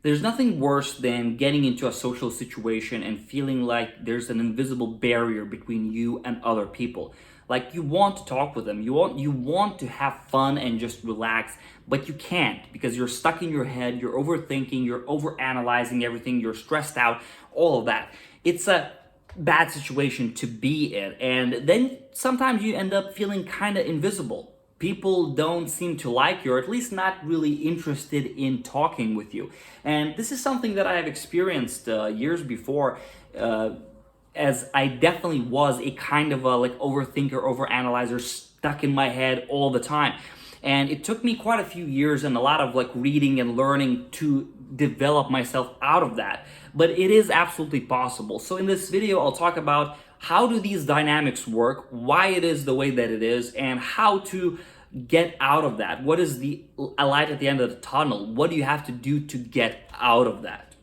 There's nothing worse than getting into a social situation and feeling like there's an invisible barrier between you and other people. Like you want to talk with them, you want to have fun and just relax, but you can't because you're stuck in your head, you're overthinking, you're overanalyzing everything, you're stressed out, all of that. It's a bad situation to be in, and then sometimes you end up feeling kind of invisible. People don't seem to like you, or at least not really interested in talking with you. And this is something that I have experienced years before, as I definitely was a kind of a like overthinker, overanalyzer, stuck in my head all the time. And it took me quite a few years and a lot of like reading and learning to develop myself out of that. But it is absolutely possible. So in this video, I'll talk about how do these dynamics work, why it is the way that it is, and how to get out of that. What is the a light at the end of the tunnel? What do you have to do to get out of that?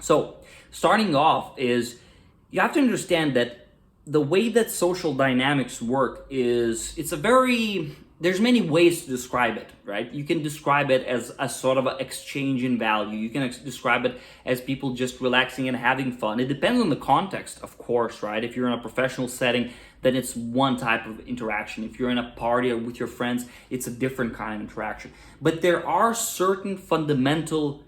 So starting off is you have to understand that the way that social dynamics work is there's many ways to describe it, right? You can describe it as a sort of an exchange in value. You can describe it as people just relaxing and having fun. It depends on the context, of course, right? If you're in a professional setting, then it's one type of interaction. If you're in a party or with your friends, it's a different kind of interaction. But there are certain fundamental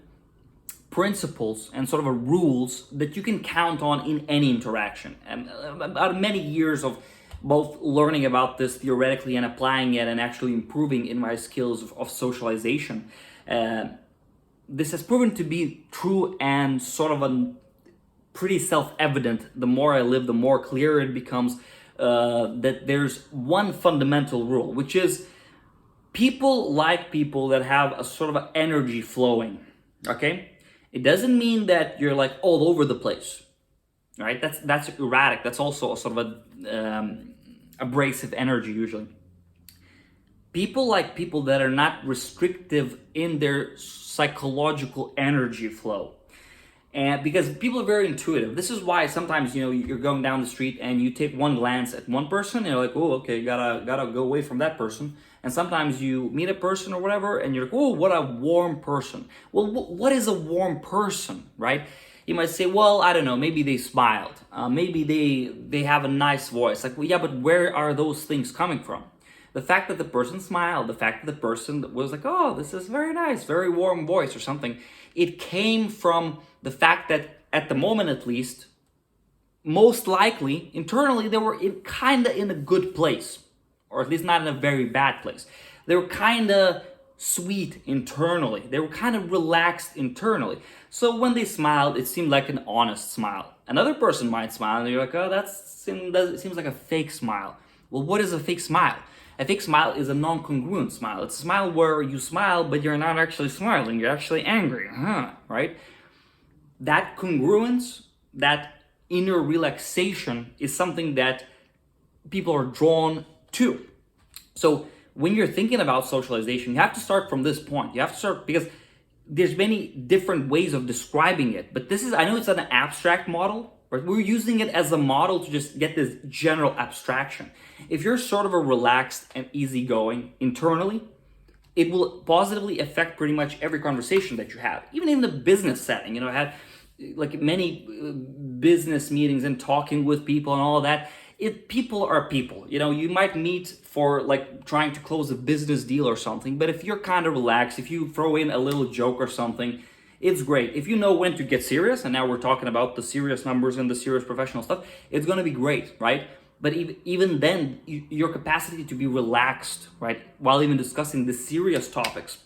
principles and sort of rules that you can count on in any interaction. And about many years of both learning about this theoretically and applying it and actually improving in my skills of socialization, this has proven to be true and sort of a pretty self-evident. The more I live, the more clear it becomes that there's one fundamental rule, which is people like people that have a sort of an energy flowing, okay? It doesn't mean that you're like all over the place, right? That's erratic. That's also a sort of a abrasive energy usually. People like people that are not restrictive in their psychological energy flow. And because people are very intuitive. This is why sometimes, you're going down the street and you take one glance at one person and you're like, oh, okay, gotta go away from that person. And sometimes you meet a person or whatever and you're like, oh, what a warm person. Well, what is a warm person, right? You might say, well, I don't know, maybe they smiled. Maybe they have a nice voice. Like, well, yeah, but where are those things coming from? The fact that the person smiled, the fact that the person was like, oh, this is very nice, very warm voice or something, it came from the fact that at the moment at least, most likely, internally, they were kind of in a good place, or at least not in a very bad place. They were kind of sweet internally. They were kind of relaxed internally. So when they smiled, it seemed like an honest smile. Another person might smile and you're like, oh, that seems like a fake smile. Well, what is a fake smile? A fake smile is a non-congruent smile. It's a smile where you smile, but you're not actually smiling. You're actually angry, right? That congruence, that inner relaxation is something that people are drawn to. So when you're thinking about socialization, you have to start from this point. You have to start because there's many different ways of describing it. But I know it's an abstract model, but we're using it as a model to just get this general abstraction. If you're sort of a relaxed and easygoing internally, it will positively affect pretty much every conversation that you have. Even in the business setting, I had like many business meetings and talking with people and all of that. People are people. You might meet for like trying to close a business deal or something, but if you're kind of relaxed, if you throw in a little joke or something, it's great. If you know when to get serious, and now we're talking about the serious numbers and the serious professional stuff, it's going to be great, right? But even then, your capacity to be relaxed, right, while even discussing the serious topics,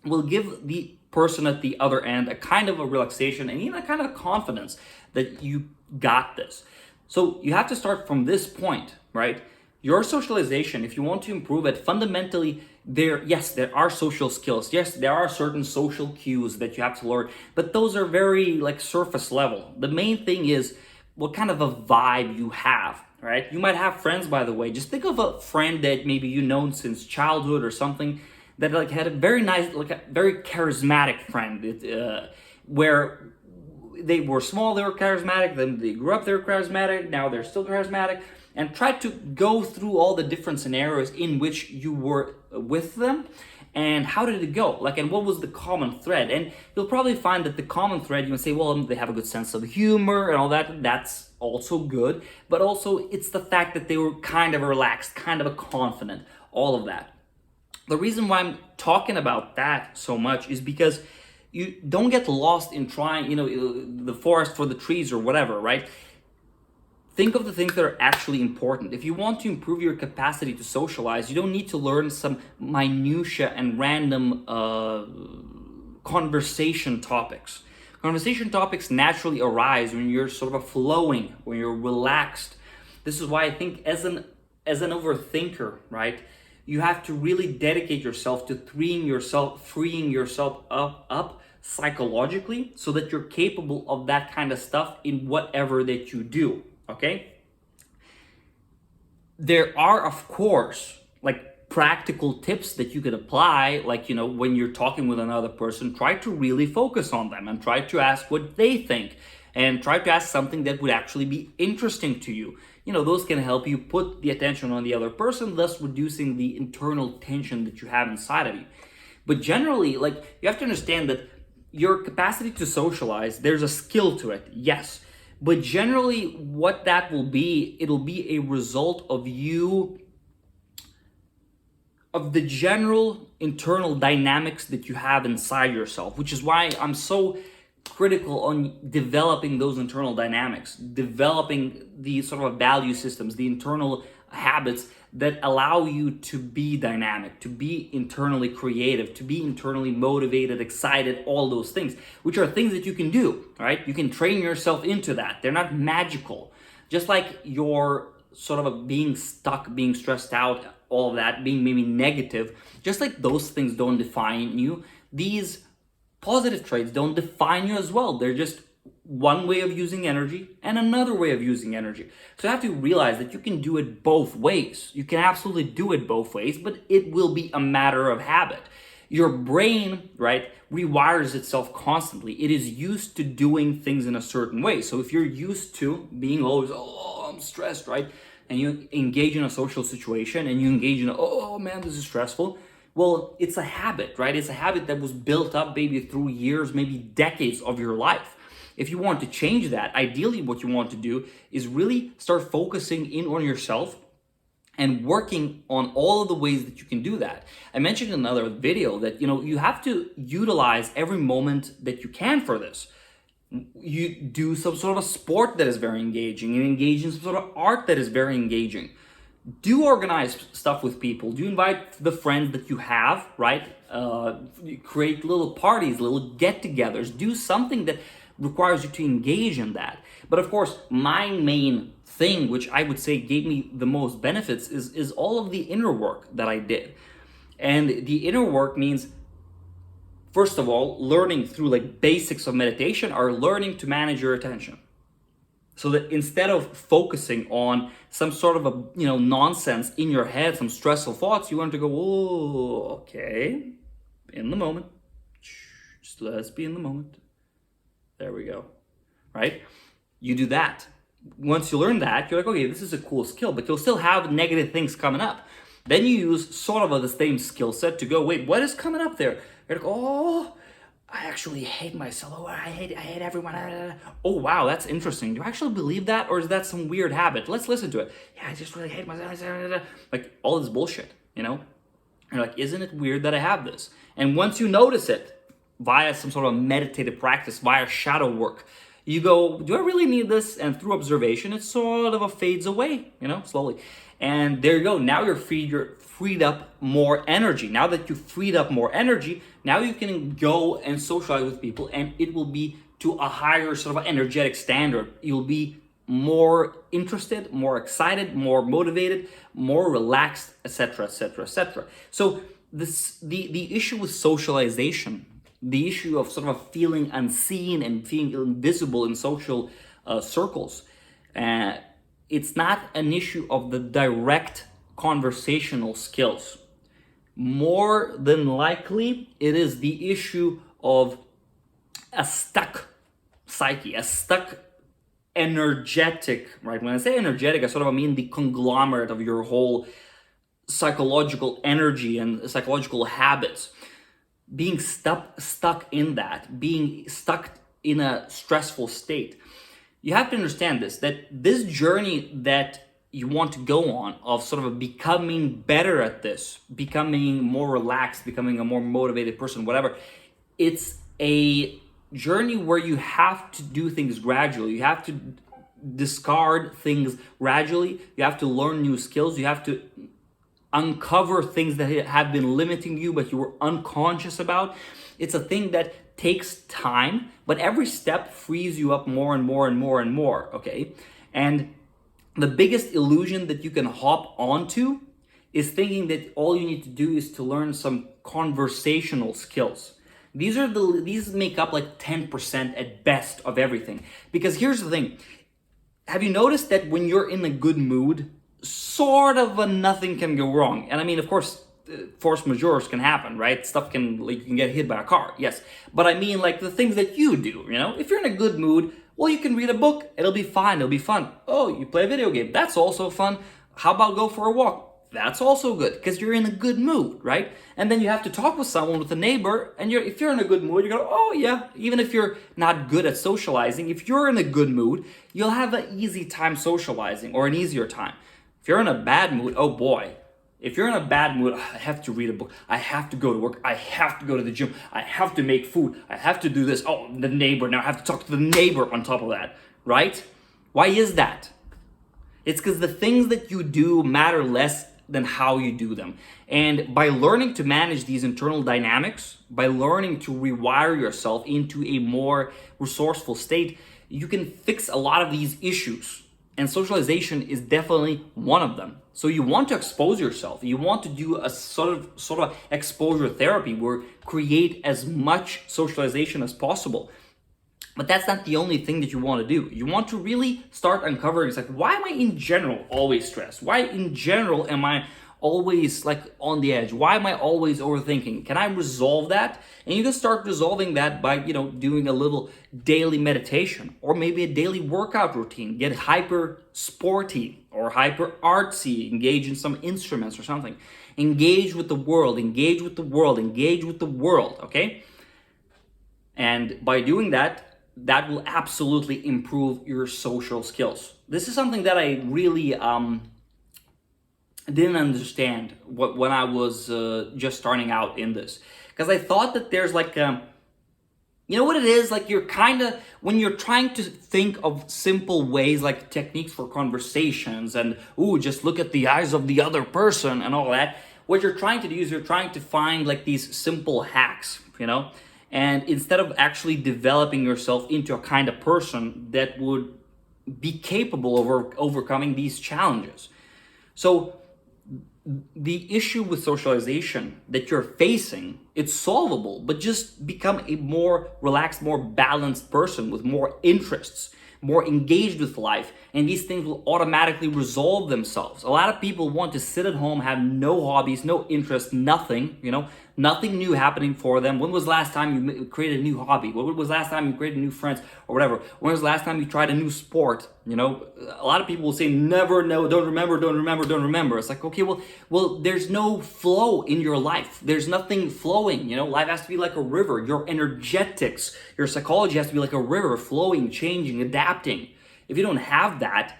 will give the person at the other end a kind of a relaxation and even a kind of confidence that you got this. So you have to start from this point, right? Your socialization, if you want to improve it, fundamentally, there are social skills. Yes, there are certain social cues that you have to learn, but those are very like surface level. The main thing is what kind of a vibe you have, right? You might have friends, by the way. Just think of a friend that maybe you've known since childhood or something that like had a very nice, like a very charismatic friend where they were small, they were charismatic, then they grew up, they were charismatic, now they're still charismatic, and try to go through all the different scenarios in which you were with them and how did it go? Like, and what was the common thread? And you'll probably find that the common thread, you can say, well, they have a good sense of humor and all that. That's also good. But also, it's the fact that they were kind of relaxed, kind of confident, all of that. The reason why I'm talking about that so much is because you don't get lost in trying, the forest for the trees or whatever, right? Think of the things that are actually important. If you want to improve your capacity to socialize, you don't need to learn some minutia and random conversation topics. Conversation topics naturally arise when you're sort of flowing, when you're relaxed. This is why I think as an overthinker, right, you have to really dedicate yourself to freeing yourself up psychologically so that you're capable of that kind of stuff in whatever that you do. Okay? There are, of course, like practical tips that you could apply, like, when you're talking with another person, try to really focus on them and try to ask what they think and try to ask something that would actually be interesting to you. Those can help you put the attention on the other person, thus reducing the internal tension that you have inside of you. But generally, like, you have to understand that your capacity to socialize, there's a skill to it, yes. But generally, what that will be, it'll be a result of the general internal dynamics that you have inside yourself, which is why I'm so critical on developing those internal dynamics, developing the sort of value systems, the internal habits that allow you to be dynamic, to be internally creative, to be internally motivated, excited, all those things, which are things that you can do, right? You can train yourself into that. They're not magical. Just like your sort of being stuck, being stressed out, all of that, being maybe negative, just like those things don't define you, these positive traits don't define you as well. They're just one way of using energy and another way of using energy. So you have to realize that you can do it both ways. You can absolutely do it both ways, but it will be a matter of habit. Your brain, right, rewires itself constantly. It is used to doing things in a certain way. So if you're used to being always, oh, I'm stressed, right? And you engage in a social situation and you engage in, oh man, this is stressful. Well, it's a habit, right? It's a habit that was built up maybe through years, maybe decades of your life. If you want to change that, ideally what you want to do is really start focusing in on yourself and working on all of the ways that you can do that. I mentioned in another video that, you have to utilize every moment that you can for this. You do some sort of a sport that is very engaging and engage in some sort of art that is very engaging. Do organize stuff with people. Do invite the friends that you have, right? Create little parties, little get-togethers. Do something that requires you to engage in that. But of course, my main thing, which I would say gave me the most benefits, is all of the inner work that I did. And the inner work means, first of all, learning through like basics of meditation or learning to manage your attention. So that instead of focusing on some sort of a nonsense in your head, some stressful thoughts, you learn to go, oh, okay, in the moment. Just let's be in the moment. There we go, right? You do that. Once you learn that, you're like, okay, this is a cool skill, but you'll still have negative things coming up. Then you use sort of the same skill set to go, wait, what is coming up there? You're like, oh, I actually hate myself. Oh, I hate everyone. Oh, wow, that's interesting. Do I actually believe that, or is that some weird habit? Let's listen to it. Yeah, I just really hate myself. Like all this bullshit, You're like, isn't it weird that I have this? And once you notice it via some sort of meditative practice, via shadow work, you go, do I really need this? And through observation, it sort of fades away, slowly. And there you go. Now you're freed up more energy. Now that you've freed up more energy, now you can go and socialize with people, and it will be to a higher sort of energetic standard. You'll be more interested, more excited, more motivated, more relaxed, etc., etc., etc. So the issue with socialization, the issue of sort of feeling unseen and feeling invisible in social circles, it's not an issue of the direct conversational skills. More than likely, it is the issue of a stuck psyche, a stuck energetic, right? When I say energetic, I sort of mean the conglomerate of your whole psychological energy and psychological habits, being stuck in that, being stuck in a stressful state. You have to understand this, that this journey that you want to go on of sort of becoming better at this, becoming more relaxed, becoming a more motivated person, whatever, it's a journey where you have to do things gradually. You have to discard things gradually. You have to learn new skills. You have to uncover things that have been limiting you but you were unconscious about. It's a thing that takes time, but every step frees you up more and more and more and more, okay? And the biggest illusion that you can hop onto is thinking that all you need to do is to learn some conversational skills. These make up like 10% at best of everything. Because here's the thing. Have you noticed that when you're in a good mood, sort of nothing can go wrong? And I mean, of course, force majeures can happen, right? Stuff can, like, you can get hit by a car, yes. But I mean, like, the things that you do, you know? If you're in a good mood, well, you can read a book. It'll be fine. It'll be fun. Oh, you play a video game. That's also fun. How about go for a walk? That's also good because you're in a good mood, right? And then you have to talk with someone, with a neighbor, and if you're in a good mood, you go, oh yeah. Even if you're not good at socializing, if you're in a good mood, you'll have an easy time socializing, or an easier time. If you're in a bad mood, oh boy. If you're in a bad mood, I have to read a book. I have to go to work. I have to go to the gym. I have to make food. I have to do this. Oh, the neighbor. Now I have to talk to the neighbor on top of that, right? Why is that? It's because the things that you do matter less than how you do them. And by learning to manage these internal dynamics, by learning to rewire yourself into a more resourceful state, you can fix a lot of these issues. And socialization is definitely one of them. So you want to expose yourself. You want to do a sort of exposure therapy where create as much socialization as possible. But that's not the only thing that you want to do. You want to really start uncovering, it's like, why am I in general always stressed? Why in general am I always like on the edge? Why am I always overthinking? Can I resolve that? And you can start resolving that by, doing a little daily meditation or maybe a daily workout routine. Get hyper sporty or hyper artsy, engage in some instruments or something. Engage with the world, engage with the world, engage with the world, okay? And by doing that, that will absolutely improve your social skills. This is something that I really didn't understand when I was just starting out in this. Because I thought that there's like, you know what it is? Like you're kind of, when you're trying to think of simple ways, like techniques for conversations and, just look at the eyes of the other person and all that. What you're trying to do is you're trying to find like these simple hacks, And instead of actually developing yourself into a kind of person that would be capable of overcoming these challenges. So the issue with socialization that you're facing, it's solvable, but just become a more relaxed, more balanced person with more interests, more engaged with life, and these things will automatically resolve themselves. A lot of people want to sit at home, have no hobbies, no interest, nothing, nothing new happening for them. When was the last time you created a new hobby? When was the last time you created new friends or whatever? When was the last time you tried a new sport? A lot of people will say never, no, don't remember. It's like, okay, well, there's no flow in your life. There's nothing flowing, life has to be like a river. Your energetics, your psychology has to be like a river, flowing, changing, adapting. If you don't have that,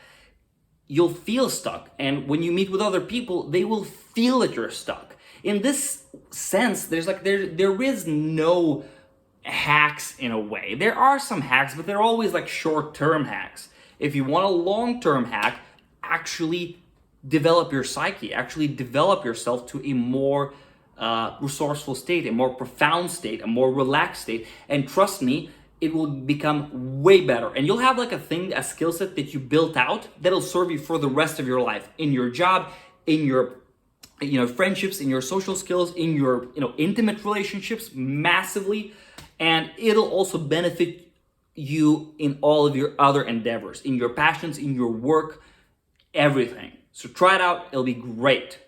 you'll feel stuck. And when you meet with other people, they will feel that you're stuck. In this sense, there is no hacks in a way. There are some hacks, but they're always like short-term hacks. If you want a long-term hack, actually develop your psyche, actually develop yourself to a more resourceful state, a more profound state, a more relaxed state. And trust me, it will become way better. And you'll have like a skill set that you built out that'll serve you for the rest of your life, in your job, in your friendships, in your social skills, in your intimate relationships, massively. And it'll also benefit you in all of your other endeavors, in your passions, in your work, everything. So try it out, it'll be great.